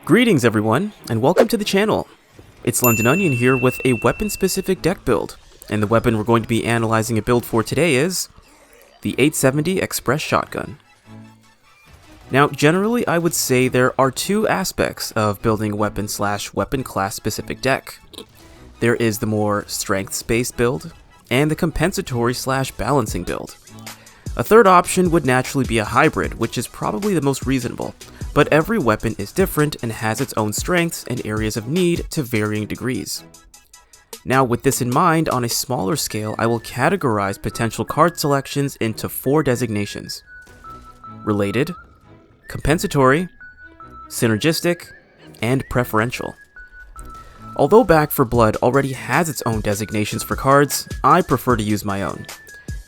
Greetings everyone, and welcome to the channel. It's Londononion here with a weapon-specific deck build, and the weapon we're going to be analyzing a build for today is the 870 Express Shotgun. Now, generally I would say there are two aspects of building a weapon/weapon class specific deck. There is the more strengths-based build, and the compensatory/balancing build. A third option would naturally be a hybrid, which is probably the most reasonable, but every weapon is different and has its own strengths and areas of need to varying degrees. Now, with this in mind, on a smaller scale, I will categorize potential card selections into 4 designations: related, compensatory, synergistic, and preferential. Although Back 4 Blood already has its own designations for cards, I prefer to use my own.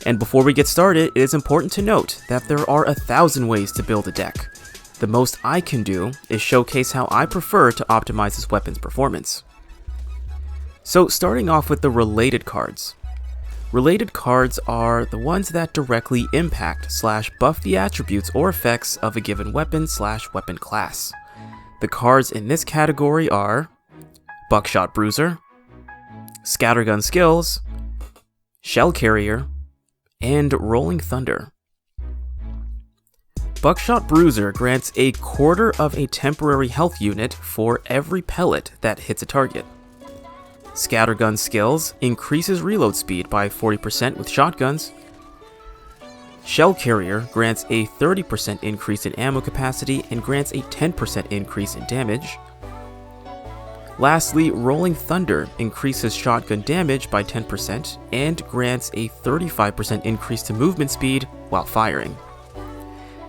And before we get started, it is important to note that there are 1,000 ways to build a deck. The most I can do is showcase how I prefer to optimize this weapon's performance. So starting off with the related cards. Related cards are the ones that directly impact/buff the attributes or effects of a given weapon/weapon class. The cards in this category are Buckshot Bruiser, Scattergun Skills, Shell Carrier, and Rolling Thunder. Buckshot Bruiser grants a quarter of a temporary health unit for every pellet that hits a target. Scattergun Skills increases reload speed by 40% with shotguns. Shell Carrier grants a 30% increase in ammo capacity and grants a 10% increase in damage. Lastly, Rolling Thunder increases shotgun damage by 10% and grants a 35% increase to movement speed while firing.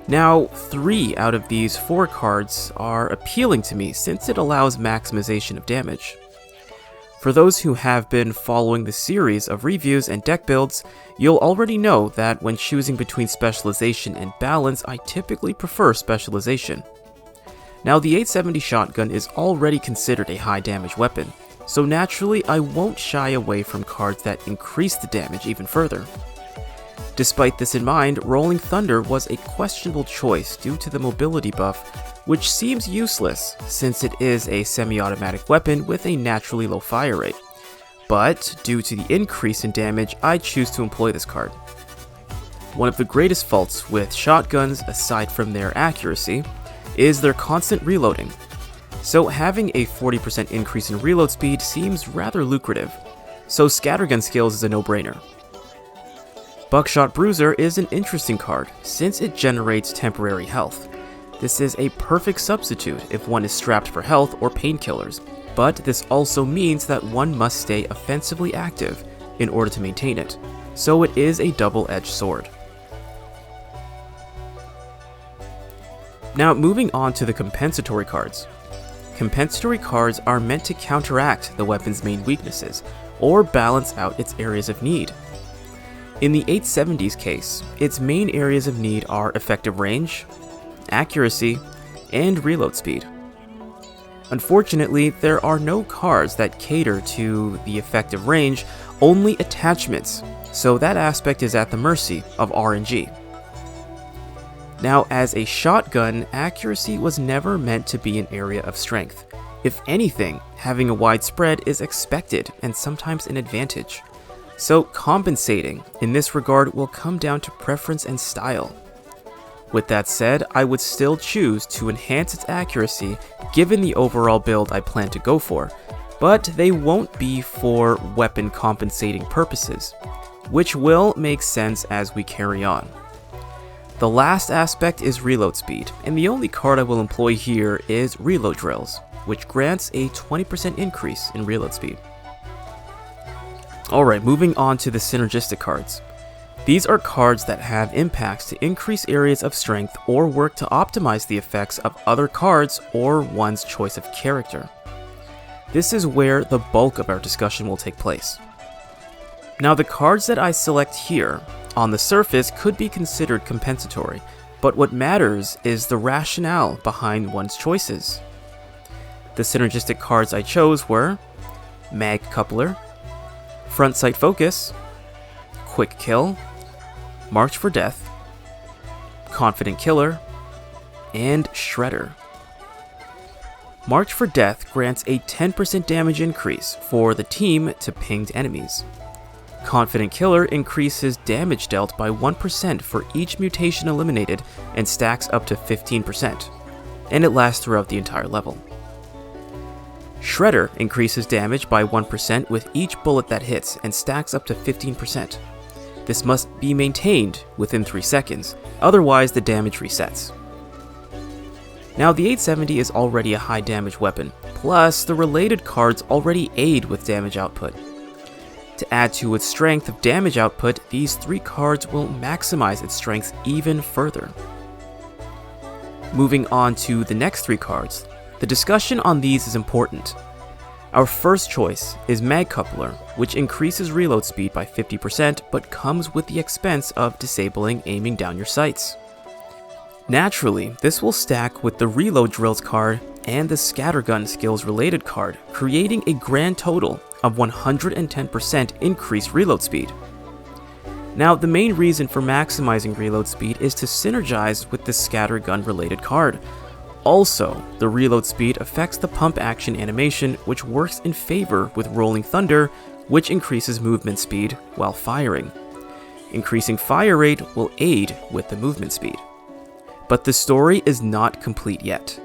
Now, 3 out of these 4 cards are appealing to me since it allows maximization of damage. For those who have been following the series of reviews and deck builds, you'll already know that when choosing between specialization and balance, I typically prefer specialization. Now, the 870 shotgun is already considered a high damage weapon, so naturally I won't shy away from cards that increase the damage even further. Despite this in mind, Rolling Thunder was a questionable choice due to the mobility buff, which seems useless since it is a semi-automatic weapon with a naturally low fire rate. But due to the increase in damage, I choose to employ this card. One of the greatest faults with shotguns, aside from their accuracy, is their constant reloading. So having a 40% increase in reload speed seems rather lucrative, so Scattergun Skills is a no-brainer. Buckshot Bruiser is an interesting card since it generates temporary health. This is a perfect substitute if one is strapped for health or painkillers, but this also means that one must stay offensively active in order to maintain it, so it is a double-edged sword. Now, moving on to the compensatory cards. Compensatory cards are meant to counteract the weapon's main weaknesses, or balance out its areas of need. In the 870's case, its main areas of need are effective range, accuracy, and reload speed. Unfortunately, there are no cards that cater to the effective range, only attachments, so that aspect is at the mercy of RNG. Now, as a shotgun, accuracy was never meant to be an area of strength. If anything, having a wide spread is expected and sometimes an advantage. So compensating in this regard will come down to preference and style. With that said, I would still choose to enhance its accuracy given the overall build I plan to go for, but they won't be for weapon compensating purposes, which will make sense as we carry on. The last aspect is reload speed, and the only card I will employ here is Reload Drills, which grants a 20% increase in reload speed. Alright, moving on to the Synergistic Cards. These are cards that have impacts to increase areas of strength or work to optimize the effects of other cards or one's choice of character. This is where the bulk of our discussion will take place. Now, the cards that I select here on the surface could be considered compensatory, but what matters is the rationale behind one's choices. The synergistic cards I chose were Mag Coupler, Front Sight Focus, Quick Kill, March for Death, Confident Killer, and Shredder. March for Death grants a 10% damage increase for the team to pinged enemies. Confident Killer increases damage dealt by 1% for each mutation eliminated and stacks up to 15%, and it lasts throughout the entire level. Shredder increases damage by 1% with each bullet that hits and stacks up to 15%. This must be maintained within 3 seconds, otherwise the damage resets. Now the 870 is already a high damage weapon, plus the related cards already aid with damage output. To add to its strength of damage output, these 3 cards will maximize its strength even further. Moving on to the next 3 cards, the discussion on these is important. Our first choice is Mag Coupler, which increases reload speed by 50% but comes with the expense of disabling aiming down your sights. Naturally, this will stack with the Reload Drills card and the Scattergun skills related card, creating a grand total of 110% increased reload speed. Now, the main reason for maximizing reload speed is to synergize with the Scattergun related card. Also, the reload speed affects the pump action animation, which works in favor with Rolling Thunder, which increases movement speed while firing. Increasing fire rate will aid with the movement speed. But the story is not complete yet.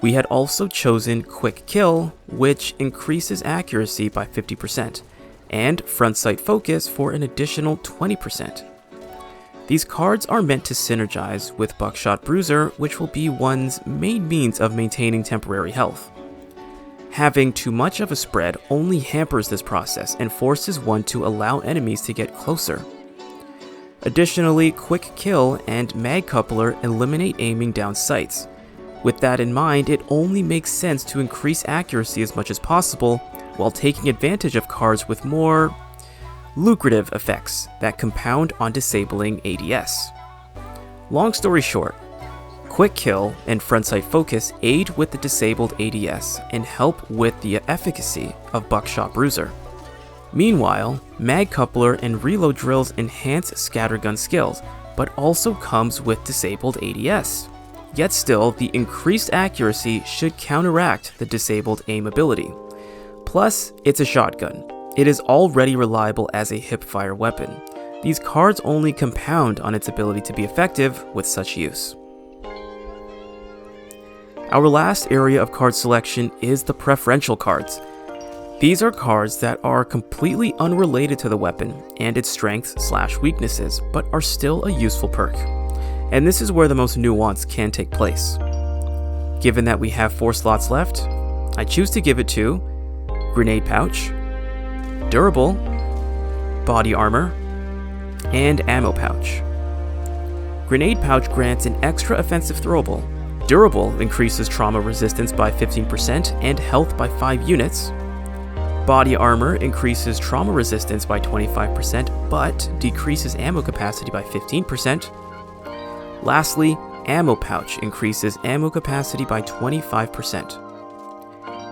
We had also chosen Quick Kill, which increases accuracy by 50%, and Front Sight Focus for an additional 20%. These cards are meant to synergize with Buckshot Bruiser, which will be one's main means of maintaining temporary health. Having too much of a spread only hampers this process and forces one to allow enemies to get closer. Additionally, Quick Kill and Mag Coupler eliminate aiming down sights. With that in mind, it only makes sense to increase accuracy as much as possible while taking advantage of cards with more lucrative effects that compound on disabling ADS. Long story short, Quick Kill and Front Sight Focus aid with the disabled ADS and help with the efficacy of Buckshot Bruiser. Meanwhile, Mag Coupler and Reload Drills enhance Scattergun skills, but also comes with disabled ADS. Yet still, the increased accuracy should counteract the disabled aim ability. Plus, it's a shotgun. It is already reliable as a hipfire weapon. These cards only compound on its ability to be effective with such use. Our last area of card selection is the Preferential Cards. These are cards that are completely unrelated to the weapon and its strengths/weaknesses, but are still a useful perk. And this is where the most nuance can take place. Given that we have 4 slots left, I choose to give it to Grenade Pouch, Durable, Body Armor, and Ammo Pouch. Grenade Pouch grants an extra offensive throwable. Durable increases trauma resistance by 15% and health by 5 units. Body Armor increases trauma resistance by 25%, but decreases ammo capacity by 15%. Lastly, Ammo Pouch increases ammo capacity by 25%.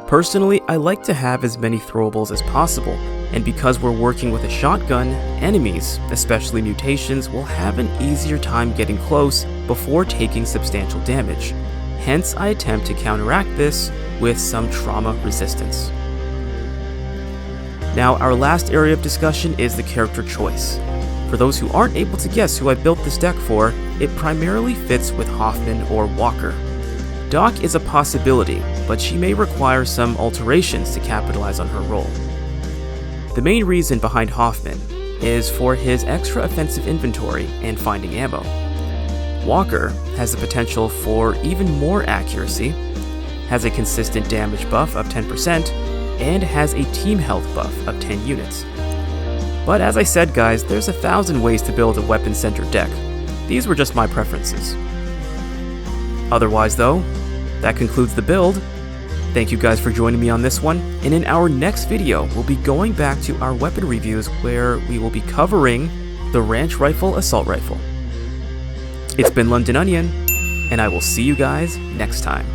Personally, I like to have as many throwables as possible, and because we're working with a shotgun, enemies, especially mutations, will have an easier time getting close before taking substantial damage. Hence, I attempt to counteract this with some trauma resistance. Now, our last area of discussion is the character choice. For those who aren't able to guess who I built this deck for, it primarily fits with Hoffman or Walker. Doc is a possibility, but she may require some alterations to capitalize on her role. The main reason behind Hoffman is for his extra offensive inventory and finding ammo. Walker has the potential for even more accuracy, has a consistent damage buff of 10%, and has a team health buff of 10 units. But as I said guys, there's 1,000 ways to build a weapon-centered deck. These were just my preferences. Otherwise though, that concludes the build. Thank you guys for joining me on this one, and in our next video, we'll be going back to our weapon reviews where we will be covering the Ranch Rifle Assault Rifle. It's been Londononion, and I will see you guys next time.